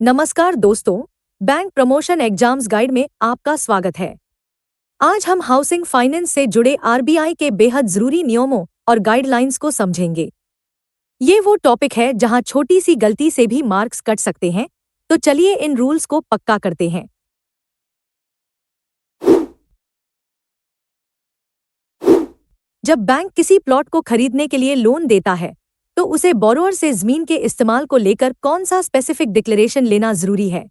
नमस्कार दोस्तों, bank promotion exams guide में आपका स्वागत है। आज हम हाउसिंग फाइनेंस से जुड़े आरबीआई के बेहद जरूरी नियमों और गाइडलाइंस को समझेंगे। ये वो टॉपिक है जहां छोटी सी गलती से भी मार्क्स कट सकते हैं, तो चलिए इन रूल्स को पक्का करते हैं। जब बैंक किसी प्लॉट को खरीदने के लिए लोन देता है, तो उसे बोरोअर से जमीन के इस्तेमाल को लेकर कौन सा स्पेसिफिक डिक्लेरेशन लेना जरूरी है?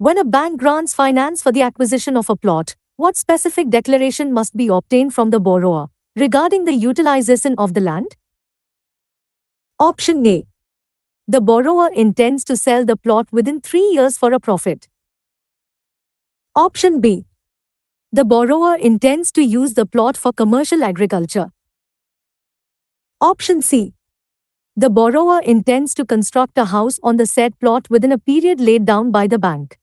When a bank grants finance for the acquisition of a plot, what specific declaration must be obtained from the borrower regarding the utilization of the land? Option A. The borrower intends to sell the plot within 3 years for a profit. Option B. The borrower intends to use the plot for commercial agriculture. Option C. The borrower intends to construct a house on the said plot within a period laid down by the bank.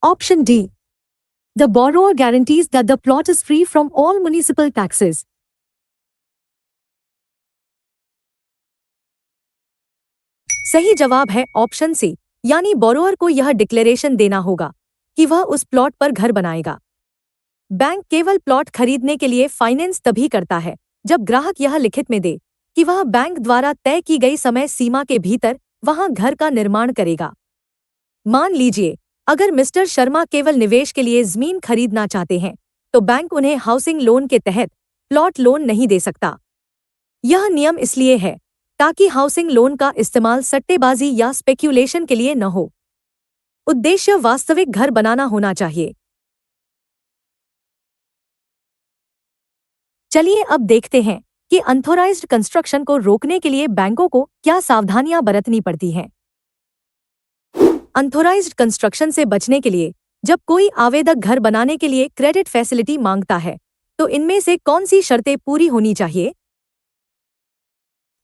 Option D. The borrower guarantees that the plot is free from all municipal taxes. सही जवाब है option C, यानी borrower को यह declaration देना होगा कि वह उस प्लॉट पर घर बनाएगा। बैंक केवल प्लॉट खरीदने के लिए फाइनेंस तभी करता है जब ग्राहक यह लिखित में दे कि वह बैंक द्वारा तय की गई समय सीमा के भीतर वहां घर का निर्माण करेगा। मान लीजिए, अगर मिस्टर शर्मा केवल निवेश के लिए जमीन खरीदना चाहते हैं, तो बैंक उन्हें हाउसिंग लोन के तहत प्लॉट लोन नहीं दे सकता। यह नियम इसलिए है ताकि हाउसिंग लोन का इस्तेमाल सट्टेबाजी या स्पेक्यूलेशन के लिए न हो। उद्देश्य वास्तविक घर बनाना होना चाहिए। चलिए अब देखते हैं कि अनऑथराइज्ड कंस्ट्रक्शन को रोकने के लिए बैंकों को क्या सावधानियां बरतनी पड़ती हैं। अनऑथराइज्ड कंस्ट्रक्शन से बचने के लिए जब कोई आवेदक घर बनाने के लिए क्रेडिट फैसिलिटी मांगता है, तो इनमें से कौन सी शर्तें पूरी होनी चाहिए?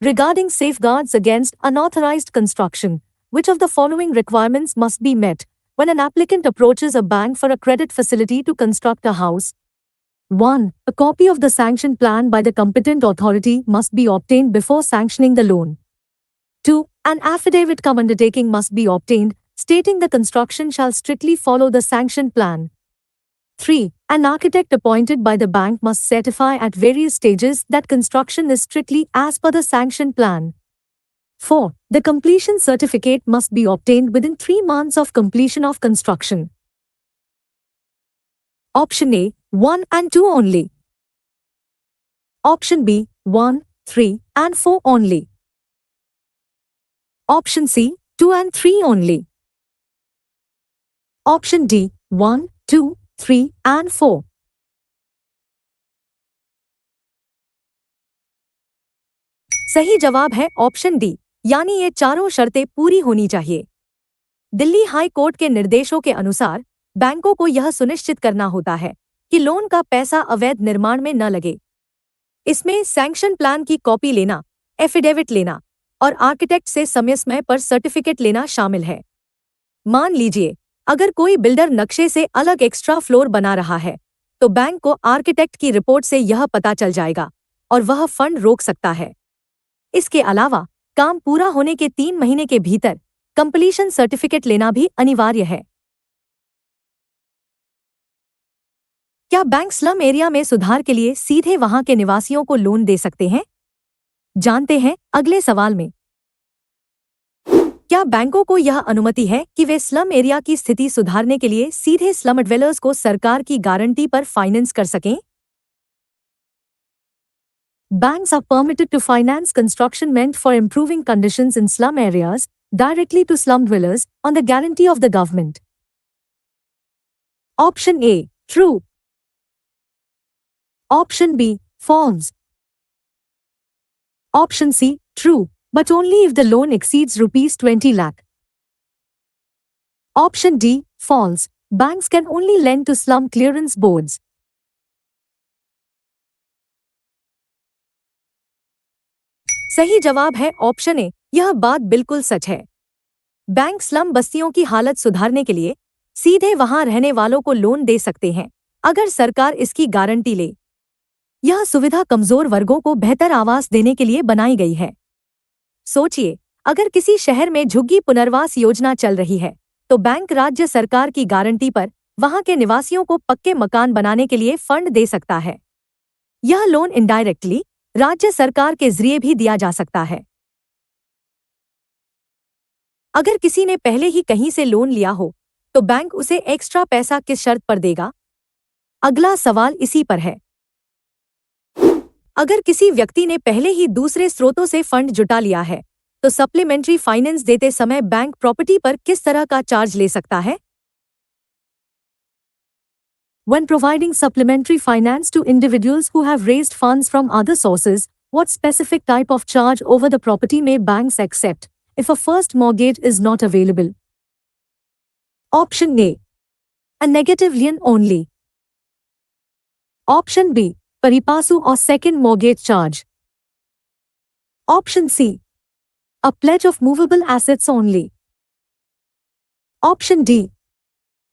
Regarding safeguards against unauthorized construction, which of the following requirements must be met when an applicant approaches a bank for a credit facility to construct a house? 1. A copy of the sanction plan by the competent authority must be obtained before sanctioning the loan. 2. An affidavit cum undertaking must be obtained, stating the construction shall strictly follow the sanction plan. 3. An architect appointed by the bank must certify at various stages that construction is strictly as per the sanction plan. 4. The completion certificate must be obtained within 3 months of completion of construction. Option A, 1 and 2 only. Option B, 1, 3 and 4 only. Option C, 2 and 3 only. Option D, 1, 2, 3 and 4. सही जवाब है option D, यानी ये चारों शर्तें पूरी होनी चाहिए। दिल्ली हाई कोर्ट के निर्देशों के अनुसार बैंकों को यह सुनिश्चित करना होता है कि लोन का पैसा अवैध निर्माण में न लगे। इसमें सैंक्शन प्लान की कॉपी लेना, एफिडेविट लेना और आर्किटेक्ट से समय समय पर सर्टिफिकेट लेना शामिल है। मान लीजिए, अगर कोई बिल्डर नक्शे से अलग एक्स्ट्रा फ्लोर बना रहा है, तो बैंक को आर्किटेक्ट की रिपोर्ट से यह पता चल जाएगा और वह फंड रोक सकता है। इसके अलावा काम पूरा होने के 3 महीने के भीतर कंप्लीशन सर्टिफिकेट लेना भी अनिवार्य है। क्या बैंक स्लम एरिया में सुधार के लिए सीधे वहां के निवासियों को लोन दे सकते हैं? जानते हैं अगले सवाल में। क्या बैंकों को यह अनुमति है कि वे स्लम एरिया की स्थिति सुधारने के लिए सीधे स्लम ड्वेलर्स को सरकार की गारंटी पर फाइनेंस कर सकें? Banks are permitted to finance construction meant for improving conditions in slum areas directly to slum dwellers on the guarantee of the government. Option A, true. Option B, false. Option C, true, but only if the loan exceeds rupees 20 lakh. Option D, false. Banks can only lend to slum clearance boards. सही जवाब है option A, यह बात बिल्कुल सच है। Bank slum बस्तियों की हालत सुधारने के लिए सीधे वहां रहने वालों को लोन दे सकते हैं अगर सरकार इसकी गारंटी ले। यह सुविधा कमजोर वर्गों को बेहतर आवास देने के लिए बनाई गई है। सोचिए, अगर किसी शहर में झुग्गी पुनर्वास योजना चल रही है तो बैंक राज्य सरकार की गारंटी पर वहां के निवासियों को पक्के मकान बनाने के लिए फंड दे सकता है। यह लोन इनडायरेक्टली राज्य सरकार के जरिए भी दिया जा सकता है। अगर किसी ने पहले ही कहीं से लोन लिया हो तो बैंक उसे एक्स्ट्रा पैसा किस शर्त पर देगा? अगला सवाल इसी पर है। अगर किसी व्यक्ति ने पहले ही दूसरे स्रोतों से फंड जुटा लिया है तो सप्लीमेंट्री फाइनेंस देते समय बैंक प्रॉपर्टी पर किस तरह का चार्ज ले सकता है? When providing supplementary finance to individuals who have raised funds from other sources, what specific type of charge over the property may banks accept if a first mortgage is not available? Option A. A negative lien only. Option B. Paripasu or second mortgage charge. Option C. A pledge of movable assets only. Option D.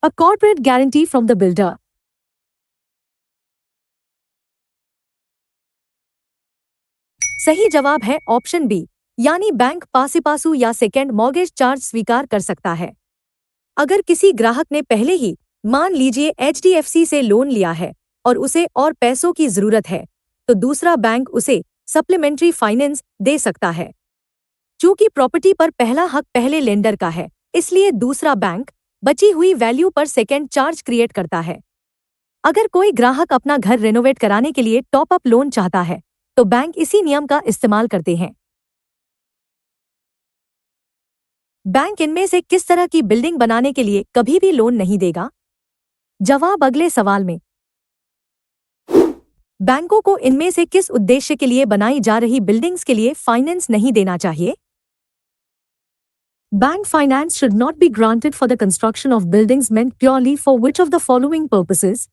A corporate guarantee from the builder. सही जवाब है option B, यानी bank पासिपासु या second mortgage charge स्वीकार कर सकता है। अगर किसी ग्राहक ने पहले ही मान लीजिए एचडीएफसी से लोन लिया है और उसे और पैसों की जरूरत है तो दूसरा बैंक उसे सप्लीमेंट्री फाइनेंस दे सकता है। चूंकि प्रॉपर्टी पर पहला हक पहले लेंडर का है, इसलिए दूसरा बैंक बची हुई वैल्यू पर सेकेंड चार्ज क्रिएट करता है। अगर कोई ग्राहक अपना घर रेनोवेट कराने के लिए टॉप अप लोन चाहता है तो बैंक इसी नियम का इस्तेमाल करते हैं। बैंक इनमें से किस तरह की बिल्डिंग बनाने के लिए कभी भी लोन नहीं देगा? जवाब अगले सवाल में। बैंकों को इनमें से किस उद्देश्य के लिए बनाई जा रही बिल्डिंग्स के लिए फाइनेंस नहीं देना चाहिए? Bank finance should not be granted for the construction of buildings meant purely for which of the following purposes?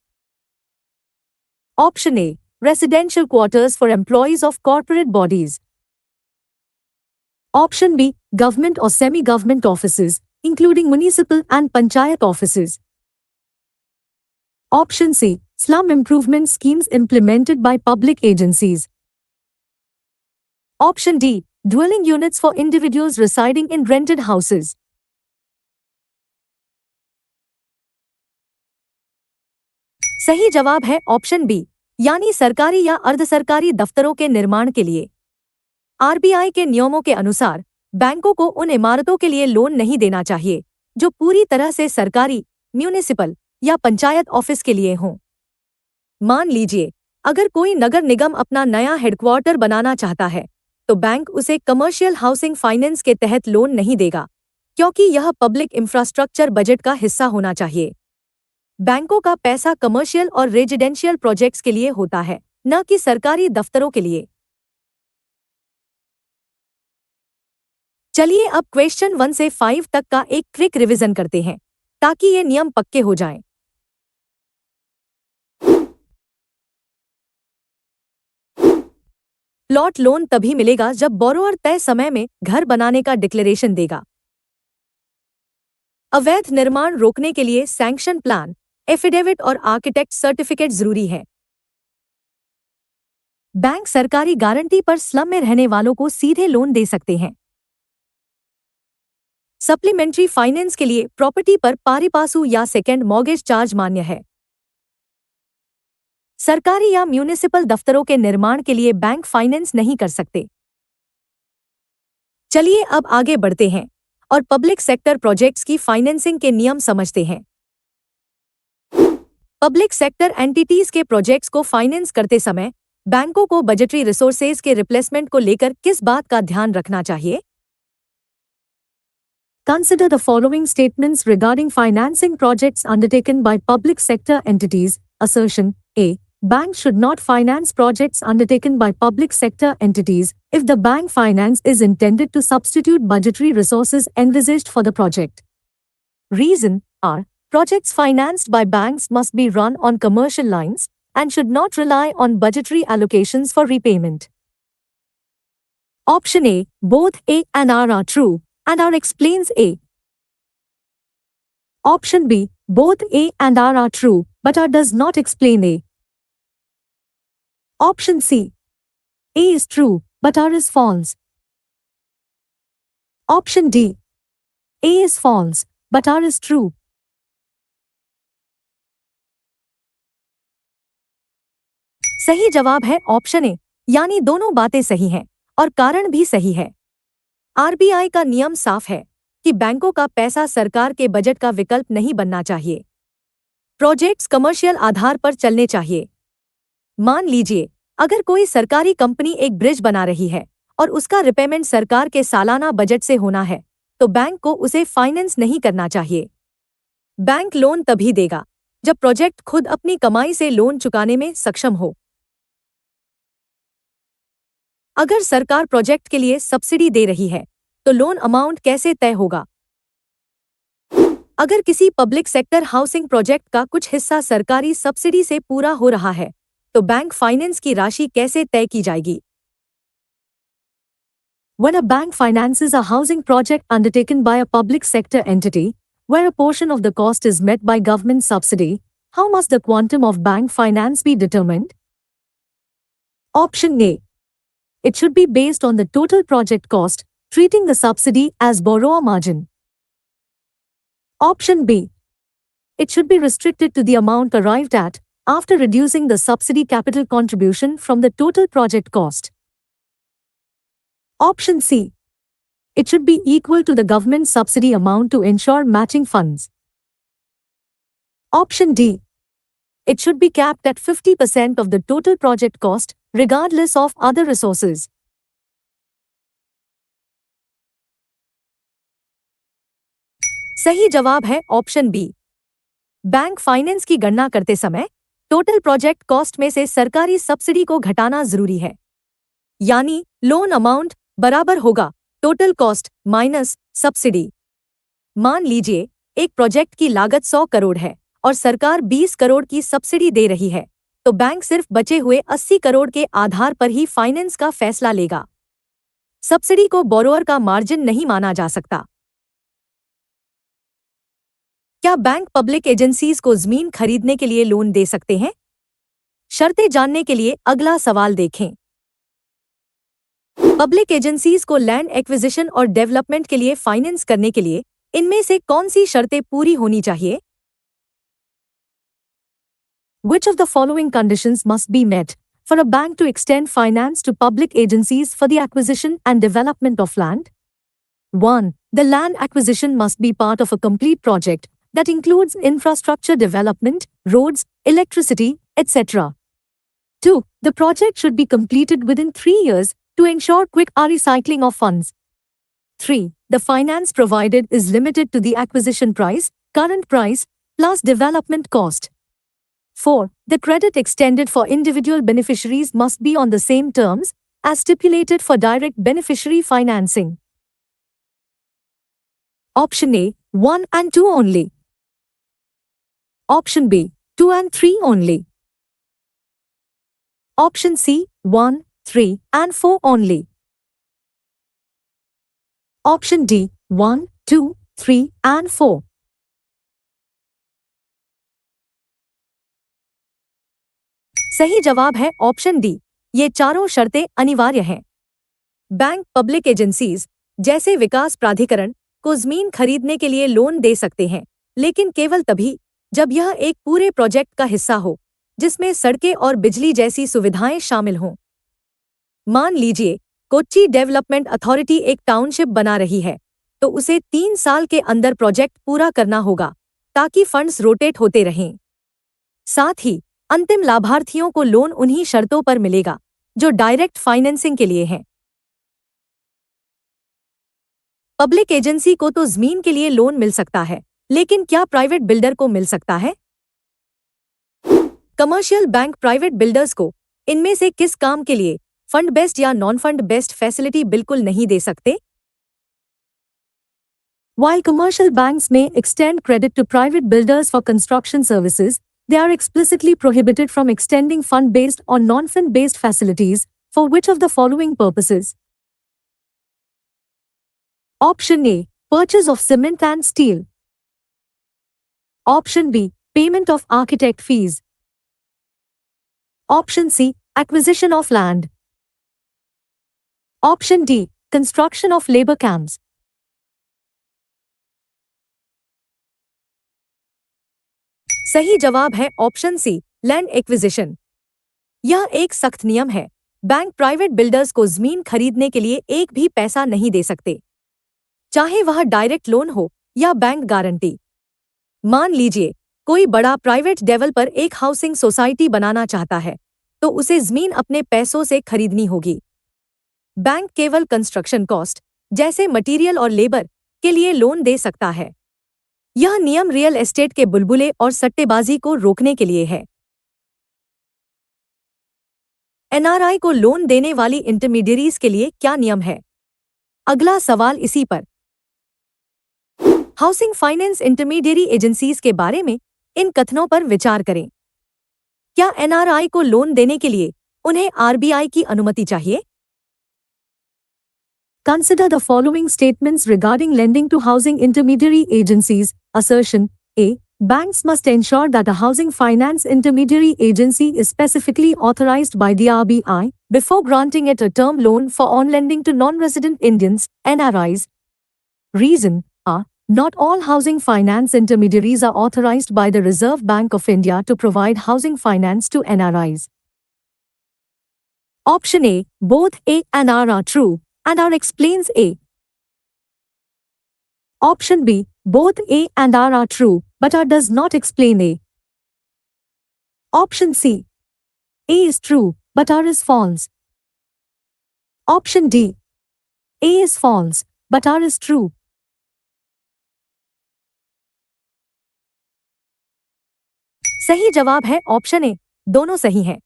Option A. Residential quarters for employees of corporate bodies. Option B. Government or semi-government offices, including municipal and panchayat offices. Option C. Slum improvement schemes implemented by public agencies. Option D. Dwelling units for individuals residing in rented houses. सही जवाब है option B, यानी सरकारी या अर्धसरकारी दफ्तरों के निर्माण के लिए। आरबीआई के नियमों के अनुसार बैंकों को उन इमारतों के लिए लोन नहीं देना चाहिए जो पूरी तरह से सरकारी, म्यूनिसिपल या पंचायत ऑफिस के लिए हों। मान लीजिए अगर कोई नगर निगम अपना नया हेडक्वार्टर बनाना चाहता है तो बैंक उसे कमर्शियल हाउसिंग फाइनेंस के तहत लोन नहीं देगा, क्योंकि यह पब्लिक इंफ्रास्ट्रक्चर बजट का हिस्सा होना चाहिए। बैंकों का पैसा कमर्शियल और रेजिडेंशियल प्रोजेक्ट्स के लिए होता है, न कि सरकारी दफ्तरों के लिए। चलिए अब क्वेश्चन 1 से 5 तक का एक क्विक रिवीजन करते हैं ताकि ये नियम पक्के हो जाएं। प्लॉट लोन तभी मिलेगा जब बोरोअर तय समय में घर बनाने का डिक्लेरेशन देगा। अवैध निर्माण रोकने के लिए सैंक्शन प्लान, एफिडेविट और आर्किटेक्ट सर्टिफिकेट जरूरी है। बैंक सरकारी गारंटी पर स्लम में रहने वालों को सीधे लोन दे सकते हैं। सप्लीमेंट्री फाइनेंस के लिए प्रॉपर्टी पर पारिपासु या सेकेंड मॉर्गेज चार्ज मान्य है। सरकारी या म्यूनिसिपल दफ्तरों के निर्माण के लिए बैंक फाइनेंस नहीं कर सकते। चलिए अब आगे बढ़ते हैं और पब्लिक सेक्टर प्रोजेक्ट्स की फाइनेंसिंग के नियम समझते हैं। पब्लिक सेक्टर एंटिटीज के प्रोजेक्ट्स को फाइनेंस करते समय बैंकों को बजटरी रिसोर्सेज के रिप्लेसमेंट को लेकर किस बात का ध्यान रखना चाहिए? Consider the following statements regarding financing projects undertaken by public sector entities. Assertion A. Banks should not finance projects undertaken by public sector entities if the bank finance is intended to substitute budgetary resources envisaged for the project. Reason are, projects financed by banks must be run on commercial lines and should not rely on budgetary allocations for repayment. Option A. Both A and R are true, and R explains A. Option B. Both A and R are true, but R does not explain A. Option C. A is true, but R is false. Option D. A is false, but R is true. सही जवाब है option A, यानी दोनों बातें सही हैं और कारण भी सही है। आरबीआई का नियम साफ है कि बैंकों का पैसा सरकार के बजट का विकल्प नहीं बनना चाहिए। प्रोजेक्ट्स कमर्शियल आधार पर चलने चाहिए। मान लीजिए, अगर कोई सरकारी कंपनी एक ब्रिज बना रही है और उसका रिपेमेंट सरकार के सालाना बजट से होना है, तो बैंक को उसे फाइनेंस नहीं करना चाहिए। बैंक लोन तभी देगा जब प्रोजेक्ट खुद अपनी कमाई से लोन चुकाने में सक्षम हो। अगर सरकार प्रोजेक्ट के लिए सब्सिडी दे रही है, तो लोन अमाउंट कैसे तय होगा? अगर किसी पब्लिक सेक्टर हाउसिंग प्रोजेक्ट का कुछ हिस्सा सरकारी सब्सिडी से पूरा हो रहा है, तो बैंक फाइनेंस की राशि कैसे तय की जाएगी? When a bank finances a housing project undertaken by a public sector entity, where a portion of the cost is met by government subsidy, how must the quantum of bank finance be determined? Option A. It should be based on the total project cost, treating the subsidy as borrower margin. Option B. It should be restricted to the amount arrived at after reducing the subsidy capital contribution from the total project cost. Option C. It should be equal to the government subsidy amount to ensure matching funds. Option D. It should be capped at 50% of the total project cost, regardless of other resources. सही जवाब है option B. Bank finance की गणना करते समय total project cost में से सरकारी सब्सिडी को घटाना जरूरी है। यानी लोन अमाउंट बराबर होगा टोटल कॉस्ट माइनस सब्सिडी। मान लीजिए, एक प्रोजेक्ट की लागत 100 करोड़ है और सरकार 20 करोड़ की सब्सिडी दे रही है, तो बैंक सिर्फ बचे हुए 80 करोड़ के आधार पर ही फाइनेंस का फैसला लेगा। सब्सिडी को बोरोअर का मार्जिन नहीं माना जा सकता। क्या बैंक पब्लिक एजेंसीज को जमीन खरीदने के लिए लोन दे सकते हैं? शर्तें जानने के लिए अगला सवाल देखें। पब्लिक एजेंसीज को लैंड एक्विजिशन और डेवलपमेंट के लिए फाइनेंस करने के लिए इनमें से कौन सी शर्तें पूरी होनी चाहिए? Which of the following conditions must be met for a bank to extend finance to public agencies for the acquisition and development of land? 1. The land acquisition must be part of a complete project that includes infrastructure development, roads, electricity, etc. 2. The project should be completed within 3 years to ensure quick recycling of funds. 3. The finance provided is limited to the acquisition price, current price, plus development cost. 4. The credit extended for individual beneficiaries must be on the same terms as stipulated for direct beneficiary financing. Option A, 1 and 2 only. Option B, 2 and 3 only. Option C, 1, 3 and 4 only. Option D, 1, 2, 3 and 4. सही जवाब है option D, ये चारों शर्तें अनिवार्य हैं। Bank public agencies जैसे विकास प्राधिकरण को जमीन खरीदने के लिए लोन दे सकते हैं, लेकिन केवल तभी जब यह एक पूरे प्रोजेक्ट का हिस्सा हो जिसमें सड़कें और बिजली जैसी सुविधाएं शामिल हों। मान लीजिए, कोच्चि डेवलपमेंट अथॉरिटी एक टाउनशिप बना रही है, तो उसे 3 साल के अंदर प्रोजेक्ट पूरा करना होगा ताकि फंड्स रोटेट होते रहें। साथ ही अंतिम लाभार्थियों को लोन उन्हीं शर्तों पर मिलेगा जो डायरेक्ट फाइनेंसिंग के लिए हैं। पब्लिक एजेंसी को तो जमीन के लिए लोन मिल सकता है, लेकिन क्या प्राइवेट बिल्डर को मिल सकता है? कमर्शियल बैंक प्राइवेट बिल्डर्स को इनमें से किस काम के लिए फंड बेस्ड या नॉन फंड बेस्ड फैसिलिटी बिल्कुल नहीं दे सकते? While commercial banks may extend credit to private builders for construction services, they are explicitly prohibited from extending fund-based or non-fund-based facilities for which of the following purposes? Option A, purchase of cement and steel. Option B, payment of architect fees. Option C, acquisition of land. Option D, construction of labor camps. सही जवाब है option C, land acquisition. यह एक सख्त नियम है। Bank private builders को जमीन खरीदने के लिए एक भी पैसा नहीं दे सकते, चाहे वह डायरेक्ट लोन हो या बैंक गारंटी। मान लीजिए कोई बड़ा प्राइवेट डेवलपर एक हाउसिंग सोसाइटी बनाना चाहता है, तो उसे जमीन अपने पैसों से खरीदनी होगी। बैंक केवल कंस्ट्रक्शन कॉस्ट जैसे मटेरियल और लेबर के लिए लोन दे सकता है। यह नियम रियल एस्टेट के बुलबुले और सट्टेबाजी को रोकने के लिए है। एनआरआई को लोन देने वाली इंटरमीडियरीज के लिए क्या नियम है? अगला सवाल इसी पर। हाउसिंग फाइनेंस इंटरमीडियरी एजेंसीज के बारे में इन कथनों पर विचार करें। क्या एनआरआई को लोन देने के लिए उन्हें आरबीआई की अनुमति चाहिए? Consider the following statements regarding lending to housing intermediary agencies. Assertion A. Banks must ensure that a housing finance intermediary agency is specifically authorized by the RBI before granting it a term loan for on lending to non-resident Indians, NRIs. Reason A. Not all housing finance intermediaries are authorized by the Reserve Bank of India to provide housing finance to NRIs. Option A. Both A and R are true, and R explains A. Option B. Both A and R are true, but R does not explain A. Option C. A is true, but R is false. Option D. A is false, but R is true. सही जवाब है option A, दोनों सही हैं।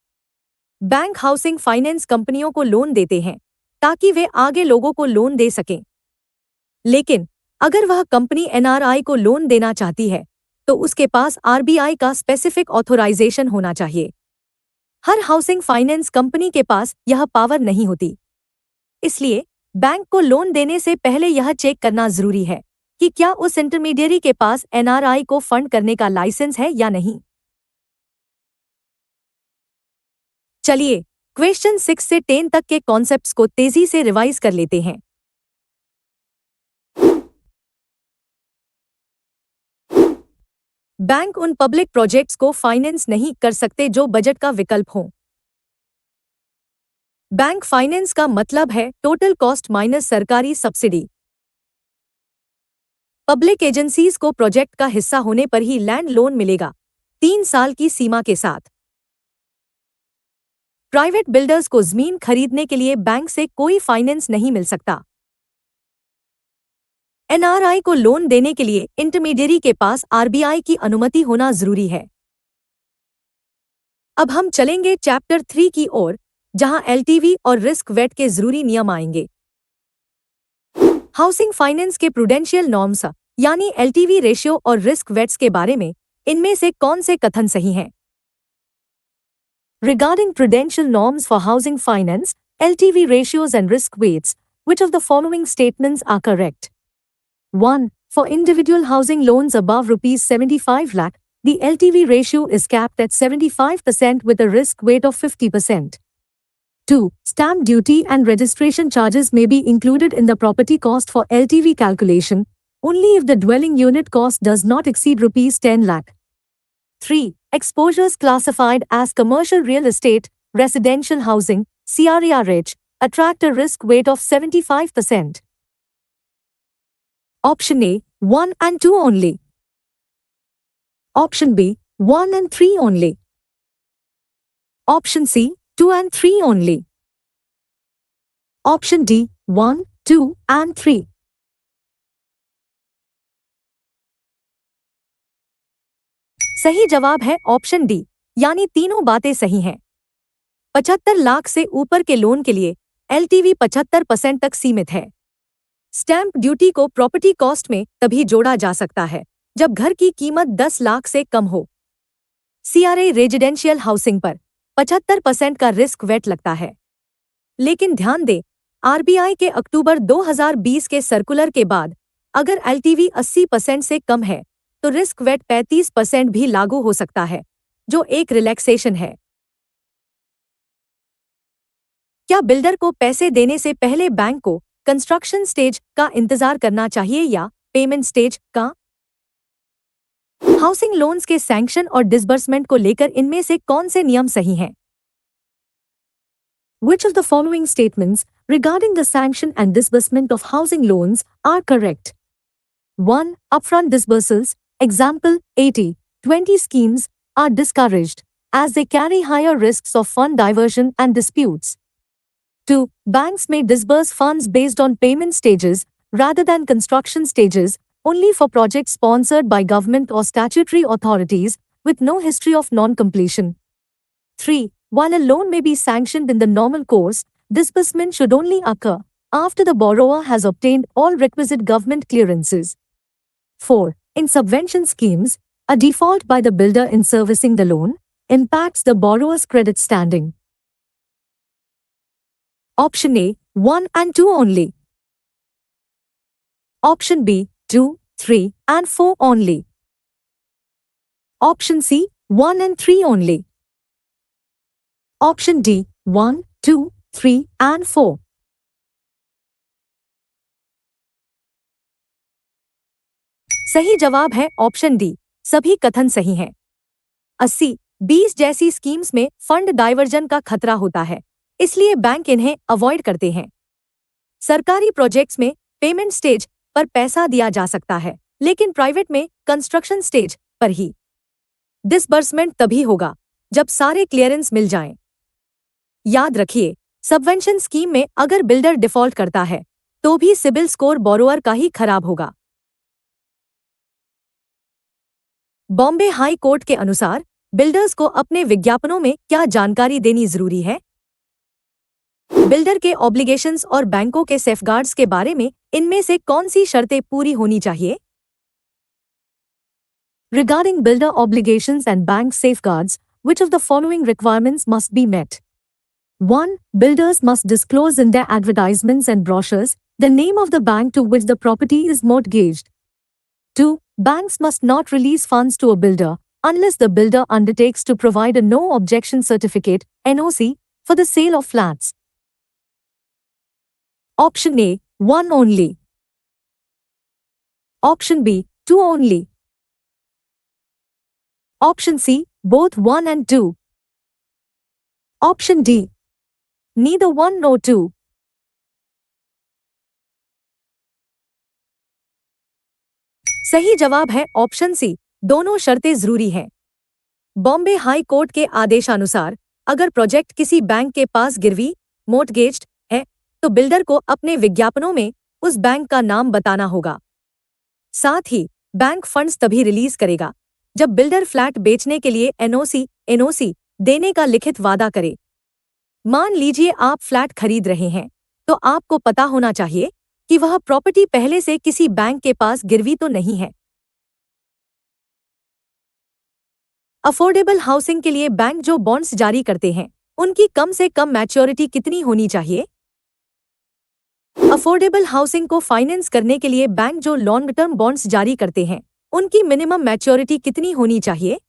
Bank housing finance कंपनियों को loan देते हैं ताकि वे आगे लोगों को लोन दे सकें। लेकिन अगर वह कंपनी एनआरआई को लोन देना चाहती है, तो उसके पास आरबीआई का स्पेसिफिक ऑथोराइजेशन होना चाहिए। हर हाउसिंग फाइनेंस कंपनी के पास यह पावर नहीं होती। इसलिए बैंक को लोन देने से पहले यह चेक करना जरूरी है कि क्या उस इंटरमीडियरी के पास एनआरआई को फंड करने का लाइसेंस है या नहीं। चलिए क्वेश्चन 6 से 10 तक के कॉन्सेप्ट्स को तेजी से रिवाइज कर लेते हैं। बैंक उन पब्लिक प्रोजेक्ट्स को फाइनेंस नहीं कर सकते जो बजट का विकल्प हों। बैंक फाइनेंस का मतलब है टोटल कॉस्ट माइनस सरकारी सब्सिडी। पब्लिक एजेंसीज को प्रोजेक्ट का हिस्सा होने पर ही लैंड लोन मिलेगा, 3 साल की सीमा के साथ। प्राइवेट बिल्डर्स को जमीन खरीदने के लिए बैंक से कोई फाइनेंस नहीं मिल सकता। एनआरआई को लोन देने के लिए इंटरमीडियरी के पास आरबीआई की अनुमति होना जरूरी है। अब हम चलेंगे चैप्टर 3 की ओर, जहां एलटीवी और रिस्क वेट के जरूरी नियम आएंगे। हाउसिंग फाइनेंस के प्रूडेंशियल नॉर्म्स यानी एलटीवी रेशियो और रिस्क वेट्स के बारे में इनमें से कौन से कथन सही हैं? Regarding prudential norms for housing finance, LTV ratios and risk weights, which of the following statements are correct? 1. For individual housing loans above Rs 75 lakh, the LTV ratio is capped at 75% with a risk weight of 50%. 2. Stamp duty and registration charges may be included in the property cost for LTV calculation, only if the dwelling unit cost does not exceed Rs 10 lakh. 3. Exposures classified as commercial real estate, residential housing, CRARH, attract a risk weight of 75%. Option A, 1 and 2 only. Option B, 1 and 3 only. Option C, 2 and 3 only. Option D, 1, 2 and 3. सही जवाब है option D, यानी तीनों बातें सही हैं। 75 लाख से ऊपर के लोन के लिए एलटीवी 75% तक सीमित है। स्टैंप ड्यूटी को प्रॉपर्टी कॉस्ट में तभी जोड़ा जा सकता है जब घर की कीमत 10 लाख से कम हो। सीआरए रेजिडेंशियल हाउसिंग पर 75% का रिस्क वेट लगता है। लेकिन ध्यान दें, आरबीआई के अक्टूबर 2020 के सर्कुलर के बाद अगर एलटीवी 80% से कम है तो रिस्क वेट 35% भी लागू हो सकता है, जो एक रिलैक्सेशन है। क्या बिल्डर को पैसे देने से पहले बैंक को कंस्ट्रक्शन स्टेज का इंतजार करना चाहिए या पेमेंट स्टेज का? हाउसिंग लोन्स के सैंक्शन और डिसबर्समेंट को लेकर इनमें से कौन से नियम सही हैं? Which of the following statements regarding the sanction and disbursement of housing loans are correct? 1. Upfront disbursals, example 80/20 schemes, are discouraged as they carry higher risks of fund diversion and disputes. 2. Banks may disburse funds based on payment stages rather than construction stages only for projects sponsored by government or statutory authorities with no history of non-completion. 3. While a loan may be sanctioned in the normal course, disbursement should only occur after the borrower has obtained all requisite government clearances. 4. In subvention schemes, a default by the builder in servicing the loan impacts the borrower's credit standing. Option A, 1 and 2 only. Option B, 2, 3, and 4 only. Option C, 1 and 3 only. Option D, 1, 2, 3, and 4. सही जवाब है option D, सभी कथन सही हैं। 80/20 जैसी schemes में fund diversion का खतरा होता है, इसलिए बैंक इन्हें अवॉइड करते हैं। सरकारी प्रोजेक्ट्स में पेमेंट स्टेज पर पैसा दिया जा सकता है, लेकिन प्राइवेट में कंस्ट्रक्शन स्टेज पर ही। डिसबर्समेंट तभी होगा जब सारे क्लियरेंस मिल जाएं। याद रखिए, सबवेंशन स्कीम में अगर बिल्डर डिफॉल्ट करता है तो भी सिबिल स्कोर बोरोअर का ही खराब होगा। बॉम्बे हाई कोर्ट के अनुसार बिल्डर्स को अपने विज्ञापनों में क्या जानकारी देनी जरूरी है? बिल्डर के ऑब्लिगेशंस और बैंकों के सेफगार्ड्स के बारे में इनमें से कौन सी शर्तें पूरी होनी चाहिए? Regarding builder obligations and bank safeguards, which of the following requirements must be met? 1. Builders must disclose in their advertisements and brochures the name of the bank to which the property is mortgaged. 2. Banks must not release funds to a builder unless the builder undertakes to provide a no objection certificate (NOC) for the sale of flats. Option A, 1 only. Option B, 2 only. Option C, both 1 and 2. Option D, neither 1 nor 2. सही जवाब है option C, दोनों शर्तें जरूरी हैं। Bombay high court के आदेशानुसार अगर प्रोजेक्ट किसी बैंक के पास गिरवी मोर्टगेज्ड है तो बिल्डर को अपने विज्ञापनों में उस बैंक का नाम बताना होगा। साथ ही बैंक फंड्स तभी रिलीज करेगा जब बिल्डर फ्लैट बेचने के लिए एनओसी देने का लिखित वादा करे। मान लीजिए आप फ्लैट खरीद रहे हैं, तो आपको पता होना चाहिए कि वह प्रॉपर्टी पहले से किसी बैंक के पास गिरवी तो नहीं है। अफोर्डेबल हाउसिंग के लिए बैंक जो बॉन्ड्स जारी करते हैं, उनकी कम से कम मैच्योरिटी कितनी होनी चाहिए? अफोर्डेबल हाउसिंग को फाइनेंस करने के लिए बैंक जो लॉन्ग टर्म बॉन्ड्स जारी करते हैं, उनकी मिनिमम मैच्योरिटी कितनी होनी चाहिए?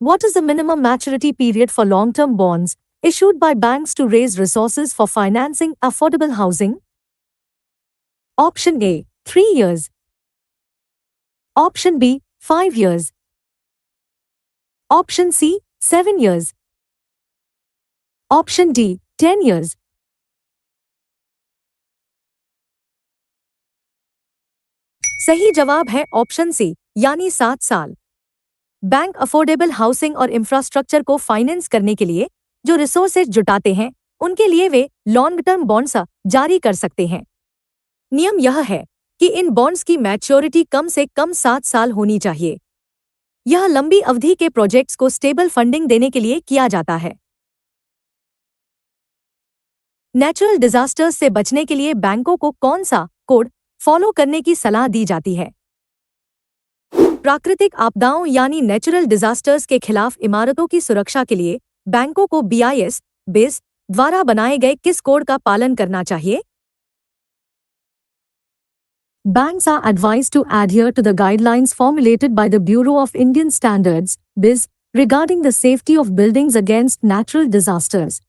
What is the minimum maturity period for long-term bonds issued by banks to raise resources for financing affordable housing? Option A, 3 years. Option B, 5 years. Option C, 7 years. Option D, 10 years. सही जवाब है option C, यानी 7 साल। Bank affordable housing और infrastructure को finance करने के लिए जो रिसोर्सेज जुटाते हैं, उनके लिए वे लॉन्ग टर्म बॉन्ड्स जारी कर सकते हैं। नियम यह है कि इन बॉन्ड्स की मैच्योरिटी कम से कम 7 साल होनी चाहिए। यह लंबी अवधि के प्रोजेक्ट्स को स्टेबल फंडिंग देने के लिए किया जाता है। नेचुरल डिजास्टर्स से बचने के लिए बैंकों को कौन सा कोड फॉलो करने की सलाह दी जाती है? प्राकृतिक आपदाओं यानी नेचुरल डिजास्टर्स के खिलाफ इमारतों की सुरक्षा के लिए बैंकों को BIS द्वारा बनाए गए किस कोड का पालन करना चाहिए? Banks are advised to adhere to the guidelines formulated by the Bureau of Indian Standards (BIS) regarding the safety of buildings against natural disasters.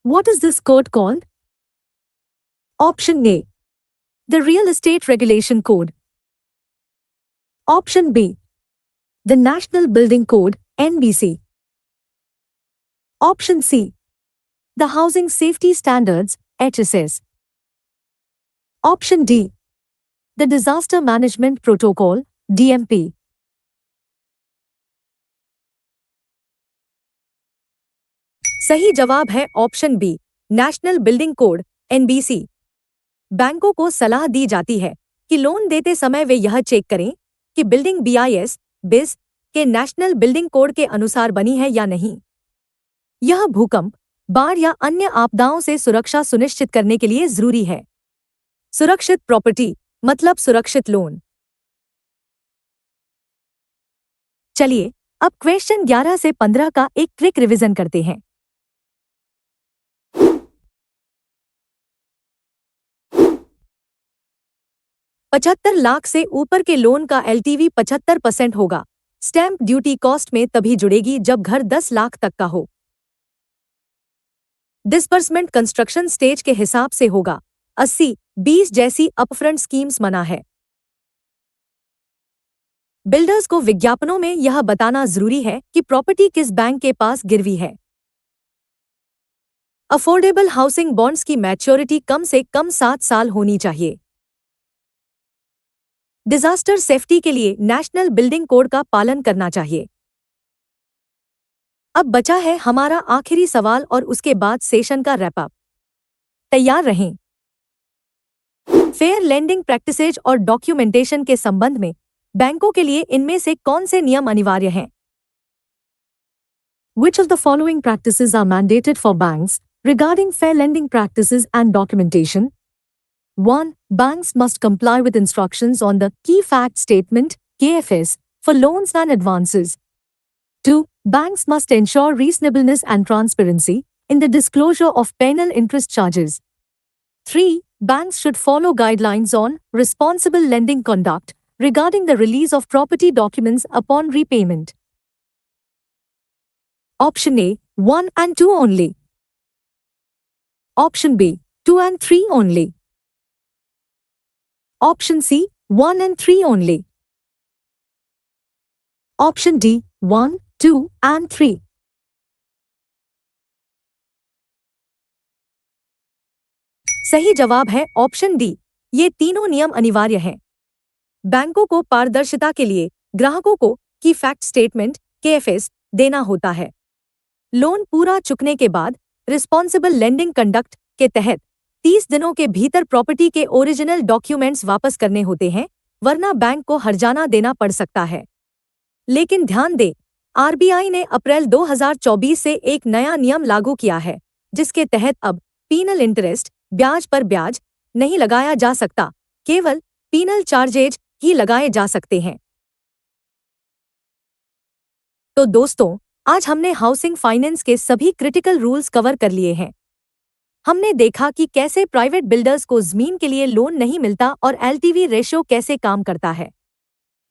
What is this code called? Option A, the Real Estate Regulation Code. Option B. The National Building Code, NBC. Option C. The Housing Safety Standards, HSS. Option D. The Disaster Management Protocol, DMP. सही जवाब है option B, national building code, NBC. बैंकों को सलाह दी जाती है कि loan देते समय वे यह चेक करें कि बिल्डिंग बीआईएस, बिस के नेशनल बिल्डिंग कोड के अनुसार बनी है या नहीं। यह भूकंप, बाढ़ या अन्य आपदाओं से सुरक्षा सुनिश्चित करने के लिए जरूरी है। सुरक्षित प्रॉपर्टी मतलब सुरक्षित लोन। चलिए अब क्वेश्चन 11 से 15 का एक क्विक रिवीजन करते हैं। $75 लाख से ऊपर के लोन का एलटीवी 75% होगा। स्टैंप ड्यूटी कॉस्ट में तभी जुड़ेगी जब घर 10 लाख तक का हो। डिस्बर्समेंट कंस्ट्रक्शन स्टेज के हिसाब से होगा। 80-20 जैसी अपफ्रंट स्कीम्स मना है। बिल्डर्स को विज्ञापनों में यह बताना जरूरी है कि प्रॉपर्टी किस बैंक के पास गिरवी है। अफोर्डेबल हाउसिंग बॉन्ड्स की मैच्योरिटी कम से कम 7 साल होनी चाहिए। डिजास्टर सेफ्टी के लिए नेशनल बिल्डिंग कोड का पालन करना चाहिए। अब बचा है हमारा आखिरी सवाल और उसके बाद सेशन का रैप अप। तैयार रहें। फेयर लेंडिंग प्रैक्टिसेज और डॉक्यूमेंटेशन के संबंध में बैंकों के लिए इनमें से कौन से नियम अनिवार्य हैं? Which of the following practices are mandated for banks regarding fair lending practices and documentation? 1. Banks must comply with instructions on the Key Fact Statement (KFS) for loans and advances. 2. Banks must ensure reasonableness and transparency in the disclosure of penal interest charges. 3. Banks should follow guidelines on responsible lending conduct regarding the release of property documents upon repayment. Option A, 1 and 2 only. Option B, 2 and 3 only. Option C, 1 and 3 only. Option D, 1, 2 and 3. सही जवाब है option D, ये तीनों नियम अनिवार्य हैं। बैंकों को पारदर्शिता के लिए ग्राहकों को की फैक्ट स्टेटमेंट (केएफएस) देना होता है। लोन पूरा चुकने के बाद रिस्पॉन्सिबल लेंडिंग कंडक्ट के तहत 30 दिनों के भीतर प्रॉपर्टी के ओरिजिनल डॉक्यूमेंट्स वापस करने होते हैं, वरना बैंक को हर्जाना देना पड़ सकता है। लेकिन ध्यान दें, आरबीआई ने अप्रैल 2024 से एक नया नियम लागू किया है, जिसके तहत अब पीनल इंटरेस्ट, ब्याज पर ब्याज नहीं लगाया जा सकता, केवल पीनल चार्जेज ही लगाए जा सकते हैं। तो दोस्तों, आज हमने हाउसिंग फाइनेंस के सभी क्रिटिकल रूल्स कवर कर लिए हैं। हमने देखा कि कैसे प्राइवेट बिल्डर्स को जमीन के लिए लोन नहीं मिलता और एलटीवी रेशियो कैसे काम करता है।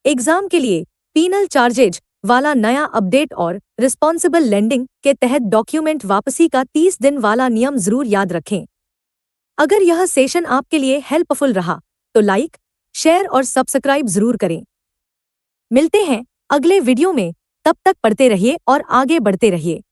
एग्जाम के लिए पीनल चार्जेज वाला नया अपडेट और रिस्पॉन्सिबल लेंडिंग के तहत डॉक्यूमेंट वापसी का 30 दिन वाला नियम जरूर याद रखें। अगर यह सेशन आपके लिए हेल्पफुल रहा तो लाइक, शेयर और सब्सक्राइब जरूर करें। मिलते हैं अगले वीडियो में, तब तक पढ़ते रहिए और आगे बढ़ते रहिए।